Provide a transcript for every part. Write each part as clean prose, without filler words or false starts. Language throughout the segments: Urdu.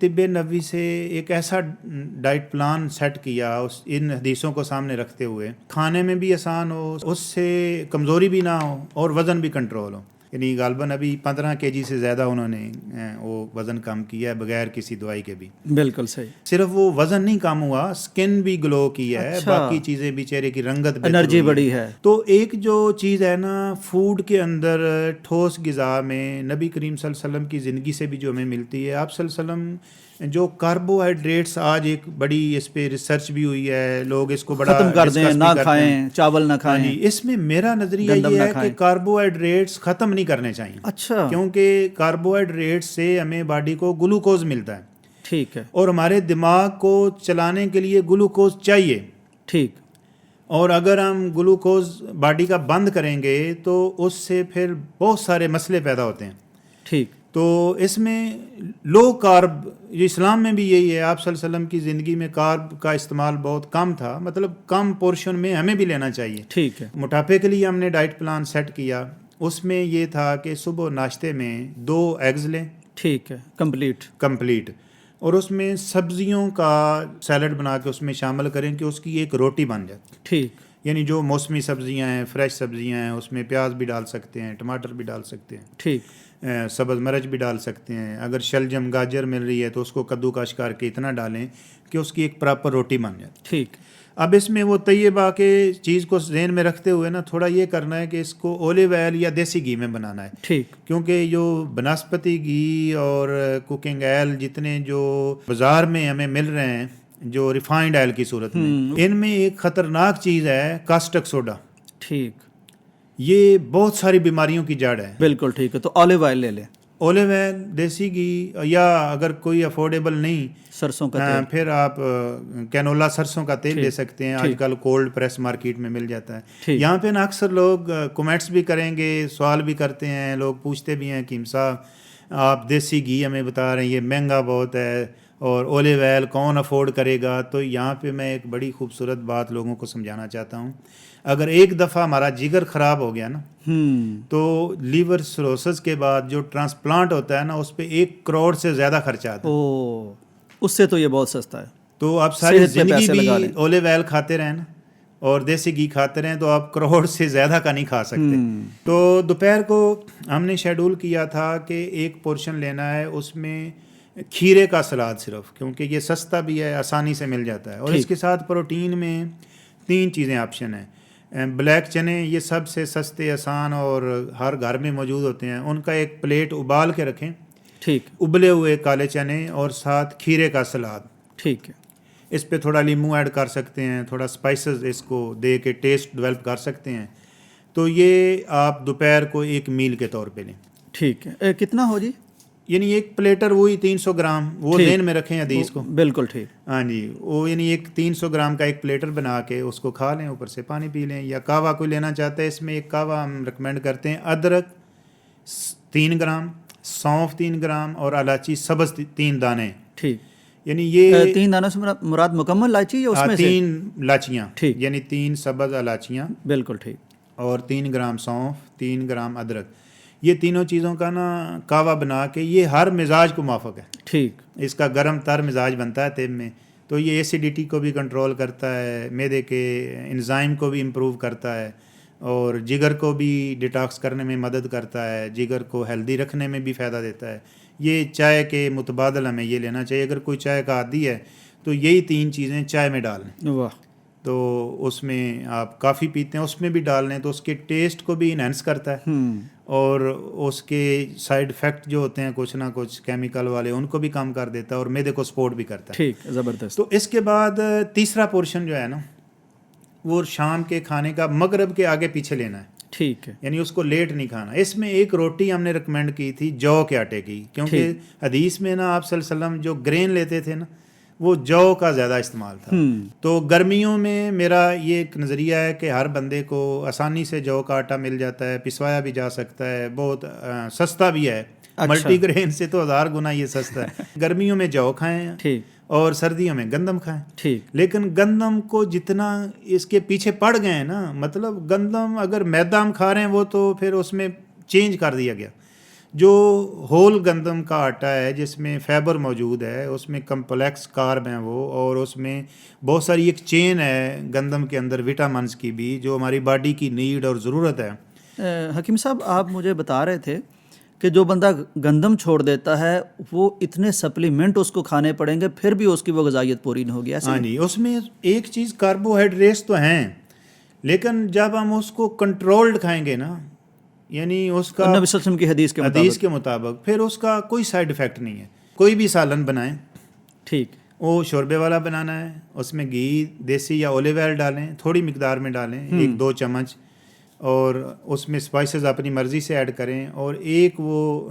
طب نبوی سے ایک ایسا ڈائٹ پلان سیٹ کیا ان حدیثوں کو سامنے رکھتے ہوئے، کھانے میں بھی آسان ہو، اس سے کمزوری بھی نہ ہو اور وزن بھی کنٹرول ہو. یعنی غالباً ابھی 15 kg سے زیادہ انہوں نے وہ وزن کم کیا ہے بغیر کسی دوائی کے بھی. بالکل صحیح. صرف وہ وزن نہیں کم ہوا، سکن بھی گلو کی ہے. اچھا. باقی چیزیں بھی، چہرے کی رنگت بہتر انرجی ہوئی بڑی ہے. تو ایک جو چیز ہے نا، فوڈ کے اندر ٹھوس غذا میں نبی کریم صلی اللہ علیہ وسلم کی زندگی سے بھی جو ہمیں ملتی ہے. آپ صلی اللہ علیہ وسلم جو کاربوہائیڈریٹس، آج ایک بڑی اس پہ ریسرچ بھی ہوئی ہے، لوگ اس کو بڑا ختم کر دیں، نہ کھائیں، چاول نہ کھائیں. اس میں میرا نظریہ یہ ہے کہ کاربوہائیڈریٹس ختم نہیں کرنے چاہیے. اچھا. کیونکہ کاربوہائیڈریٹس سے ہمیں باڈی کو گلوکوز ملتا ہے. ٹھیک ہے. اور ہمارے دماغ کو چلانے کے لیے گلوکوز چاہیے. ٹھیک. اور اگر ہم گلوکوز باڈی کا بند کریں گے تو اس سے پھر بہت سارے مسئلے پیدا ہوتے ہیں. ٹھیک. تو اس میں لو کارب، جو اسلام میں بھی یہی ہے، آپ صلی اللہ علیہ وسلم کی زندگی میں کارب کا استعمال بہت کم تھا، مطلب کم پورشن میں ہمیں بھی لینا چاہیے. ٹھیک ہے. موٹاپے کے لیے ہم نے ڈائٹ پلان سیٹ کیا. اس میں یہ تھا کہ صبح ناشتے میں 2 ایگز لیں. ٹھیک ہے. کمپلیٹ. اور اس میں سبزیوں کا سیلڈ بنا کے اس میں شامل کریں کہ اس کی ایک روٹی بن جائے. ٹھیک. یعنی جو موسمی سبزیاں ہیں، فریش سبزیاں ہیں، اس میں پیاز بھی ڈال سکتے ہیں، ٹماٹر بھی ڈال سکتے ہیں. ٹھیک. سبز مرچ بھی ڈال سکتے ہیں. اگر شلجم گاجر مل رہی ہے تو اس کو کدو کش کر کے اتنا ڈالیں کہ اس کی ایک پراپر روٹی بن جائے. ٹھیک. اب اس میں وہ طیبہ کے چیز کو ذہن میں رکھتے ہوئے نا، تھوڑا یہ کرنا ہے کہ اس کو اولیو آئل یا دیسی گھی میں بنانا ہے. ٹھیک. کیونکہ جو بنسپتی گھی اور کوکنگ آئل جتنے جو بازار میں ہمیں مل رہے ہیں، جو ریفائنڈ آئل کی صورت میں، ان میں ایک خطرناک چیز ہے کاسٹک سوڈا. ٹھیک. یہ بہت ساری بیماریوں کی جڑ ہے. بالکل ٹھیک ہے. تو اولیو آئل لے لیں. اولیو آئل، دیسی گھی، یا اگر کوئی افورڈیبل نہیں، سرسوں کا تیل، پھر آپ کینولا سرسوں کا تیل لے سکتے ہیں. آج کل کولڈ پریس مارکیٹ میں مل جاتا ہے. یہاں پہ نا اکثر لوگ کومنٹس بھی کریں گے، سوال بھی کرتے ہیں، لوگ پوچھتے بھی ہیں کہ صاحب آپ دیسی گھی ہمیں بتا رہے ہیں یہ مہنگا بہت ہے اور اولیو آئل کون افورڈ کرے گا. تو یہاں پہ میں ایک بڑی خوبصورت بات لوگوں کو سمجھانا چاہتا ہوں. اگر ایک دفعہ ہمارا جگر خراب ہو گیا نا، تو لیور سروسس کے بعد جو ٹرانسپلانٹ ہوتا ہے نا، اس پہ 1 کروڑ سے زیادہ خرچہ آتا ہے. اس سے تو یہ بہت سستا ہے. تو آپ ساری زندگی بھی اولیو آئل کھاتے رہیں نا اور دیسی گھی کھاتے رہیں تو آپ کروڑ سے زیادہ کا نہیں کھا سکتے. تو دوپہر کو ہم نے شیڈول کیا تھا کہ 1 پورشن لینا ہے، اس میں کھیرے کا سلاد صرف، کیونکہ یہ سستا بھی ہے، آسانی سے مل جاتا ہے. اور اس کے ساتھ پروٹین میں 3 چیزیں آپشن ہیں. بلیک چنے، یہ سب سے سستے، آسان اور ہر گھر میں موجود ہوتے ہیں. ان کا ایک پلیٹ ابال کے رکھیں. ٹھیک. ابلے ہوئے کالے چنے اور ساتھ کھیرے کا سلاد. ٹھیک ہے. اس پہ تھوڑا لیمو ایڈ کر سکتے ہیں، تھوڑا سپائسز اس کو دے کے ٹیسٹ ڈیولپ کر سکتے ہیں. تو یہ آپ دوپہر کو ایک میل کے طور پہ لیں. ٹھیک ہے. کتنا ہو جی؟ یعنی ایک پلیٹر وہی 300 گرام، وہ ذہن میں رکھیں حدیث کو. بالکل ٹھیک. ہاں جی، وہ یعنی ایک 300 گرام کا ایک پلیٹر بنا کے اس کو کھا لیں، اوپر سے پانی پی لیں. یا کہوہ کوئی لینا چاہتا ہے، اس میں ایک کہوہ ہم ریکمینڈ کرتے ہیں. ادرک 3 گرام، سونف 3 گرام اور الائچی سبز 3 دانے. ٹھیک. یعنی یہ 3 دانوں سے مراد مکمل الائچی یا اس میں سے 3 الائچیاں، ٹھیک، یعنی 3 سبز الائچیاں. بالکل ٹھیک. اور 3 گرام سونف، 3 گرام ادرک. یہ تینوں چیزوں کا نا کہوہ بنا کے، یہ ہر مزاج کو موافق ہے. ٹھیک. اس کا گرم تر مزاج بنتا ہے طب میں. تو یہ ایسیڈیٹی کو بھی کنٹرول کرتا ہے، معدے کے انزائم کو بھی امپروو کرتا ہے، اور جگر کو بھی ڈیٹاکس کرنے میں مدد کرتا ہے، جگر کو ہیلدی رکھنے میں بھی فائدہ دیتا ہے. یہ چائے کے متبادل ہمیں یہ لینا چاہیے. اگر کوئی چائے کا عادی ہے تو یہی 3 چیزیں چائے میں ڈال لیں. واہ. تو اس میں آپ کافی پیتے ہیں، اس میں بھی ڈال لیں تو اس کے ٹیسٹ کو بھی انہینس کرتا ہے. اور اس کے سائیڈ افیکٹ جو ہوتے ہیں کچھ نہ کچھ کیمیکل والے، ان کو بھی کم کر دیتا ہے اور معدے کو سپورٹ بھی کرتا ہے. ٹھیک، زبردست. تو اس کے بعد تیسرا پورشن جو ہے نا، وہ شام کے کھانے کا مغرب کے آگے پیچھے لینا ہے. ٹھیک ہے. یعنی اس کو لیٹ نہیں کھانا. اس میں ایک روٹی ہم نے ریکمینڈ کی تھی جو کے آٹے کی، کیونکہ حدیث میں نا آپ صلی اللہ علیہ وسلم جو گرین لیتے تھے نا، وہ جو کا زیادہ استعمال تھا. تو گرمیوں میں میرا یہ ایک نظریہ ہے کہ ہر بندے کو آسانی سے جو کا آٹا مل جاتا ہے، پسوایا بھی جا سکتا ہے، بہت سستا بھی ہے. ملٹی گرین سے تو 1000 گنا یہ سستا ہے. گرمیوں میں جو کھائیں، ٹھیک، اور سردیوں میں گندم کھائیں. ٹھیک. لیکن گندم کو جتنا اس کے پیچھے پڑ گئے ہیں نا، مطلب گندم اگر میدا ہم کھا رہے ہیں وہ تو پھر اس میں چینج کر دیا گیا. جو ہول گندم کا آٹا ہے جس میں فائبر موجود ہے، اس میں کمپلیکس کارب ہیں وہ، اور اس میں بہت ساری ایک چین ہے گندم کے اندر وٹامنس کی بھی، جو ہماری باڈی کی نیڈ اور ضرورت ہے۔ حکیم صاحب آپ مجھے بتا رہے تھے کہ جو بندہ گندم چھوڑ دیتا ہے وہ اتنے سپلیمنٹ اس کو کھانے پڑیں گے پھر بھی اس کی وہ غذائیت پوری نہیں ہوگی، ایسے؟ ہاں جی، اس میں ایک چیز کاربوہائیڈریٹس تو ہیں، لیکن جب ہم اس کو کنٹرولڈ کھائیں گے نا، یعنی اس کا نبی صلی اللہ علیہ وسلم کی حدیث کے مطابق، پھر اس کا کوئی سائیڈ ایفیکٹ نہیں ہے۔ کوئی بھی سالن بنائیں، ٹھیک، وہ شوربے والا بنانا ہے، اس میں گھی دیسی یا اولیو آئل ڈالیں، تھوڑی مقدار میں ڈالیں، 1-2 چمچ، اور اس میں اسپائسز اپنی مرضی سے ایڈ کریں، اور ایک وہ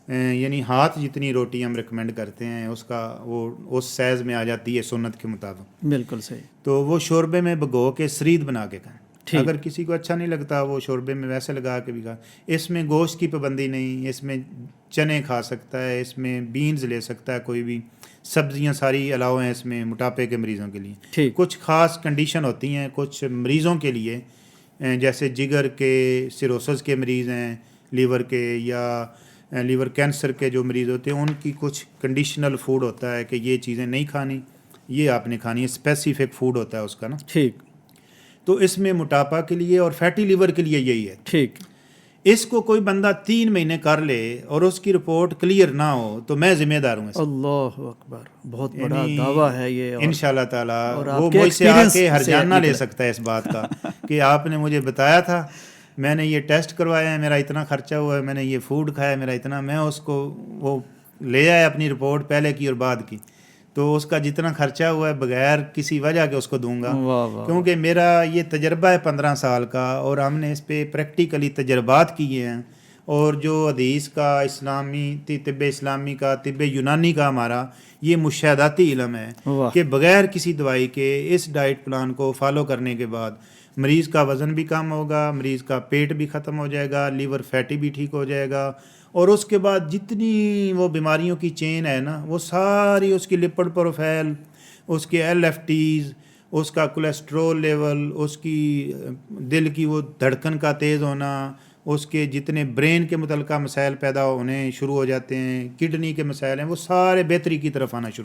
یعنی ہاتھ جتنی روٹی ہم ریکمینڈ کرتے ہیں اس کا وہ اس سائز میں آ جاتی ہے سنت کے مطابق، بالکل صحیح، تو وہ شوربے میں بھگو کے سرید بنا کے کھائیں۔ اگر کسی کو اچھا نہیں لگتا وہ شوربے میں ویسے لگا کے بھی کھائیں۔ اس میں گوشت کی پابندی نہیں، اس میں چنے کھا سکتا ہے، اس میں بینز لے سکتا ہے، کوئی بھی سبزیاں ساری الاؤ ہیں اس میں موٹاپے کے مریضوں کے لیے۔ کچھ خاص کنڈیشن ہوتی ہیں کچھ مریضوں کے لیے، جیسے جگر کے سیروسس کے مریض ہیں، لیور کے یا لیور کینسر کے جو مریض ہوتے ہیں، ان کی کچھ کنڈیشنل فوڈ ہوتا ہے کہ یہ چیزیں نہیں کھانی، یہ آپ نے کھانی ہے، اسپیسیفک فوڈ ہوتا ہے اس کا نا۔ ٹھیک، تو اس میں موٹاپا کے لیے اور فیٹی لیور کے لیے یہی ہے۔ ٹھیک، اس کو کوئی بندہ 3 مہینے کر لے اور اس کی رپورٹ کلیئر نہ ہو تو میں ذمہ دار ہوں۔ اللہ اکبر، بہت بڑا دعویٰ ہے یہ، انشاءاللہ تعالیٰ وہ مجھ سے آ کے ہر جاننا لے سکتا ہے اس بات کا کہ آپ نے مجھے بتایا تھا، میں نے یہ ٹیسٹ کروایا ہے، میرا اتنا خرچہ ہوا ہے، میں نے یہ فوڈ کھایا ہے، میرا اتنا، میں اس کو وہ لے آیا اپنی رپورٹ پہلے کی اور بعد کی، تو اس کا جتنا خرچہ ہوا ہے بغیر کسی وجہ کے اس کو دوں گا، کیونکہ میرا یہ تجربہ ہے 15 سال کا، اور ہم نے اس پہ پریکٹیکلی تجربات کیے ہیں، اور جو حدیث کا اسلامی طب اسلامی کا طب یونانی کا ہمارا یہ مشاہداتی علم ہے کہ بغیر کسی دوائی کے اس ڈائٹ پلان کو فالو کرنے کے بعد مریض کا وزن بھی کم ہوگا، مریض کا پیٹ بھی ختم ہو جائے گا، لیور فیٹی بھی ٹھیک ہو جائے گا، اور اس کے بعد جتنی وہ بیماریوں کی چین ہے نا وہ ساری، اس کی لپڈ پروفائل، اس کے LFTs، اس کا کولیسٹرول لیول، اس کی دل کی وہ دھڑکن کا تیز ہونا، اس کے جتنے برین کے متعلقہ مسائل پیدا ہونے شروع ہو جاتے ہیں، کڈنی کے مسائل ہیں، وہ سارے بہتری کی طرف آنا شروع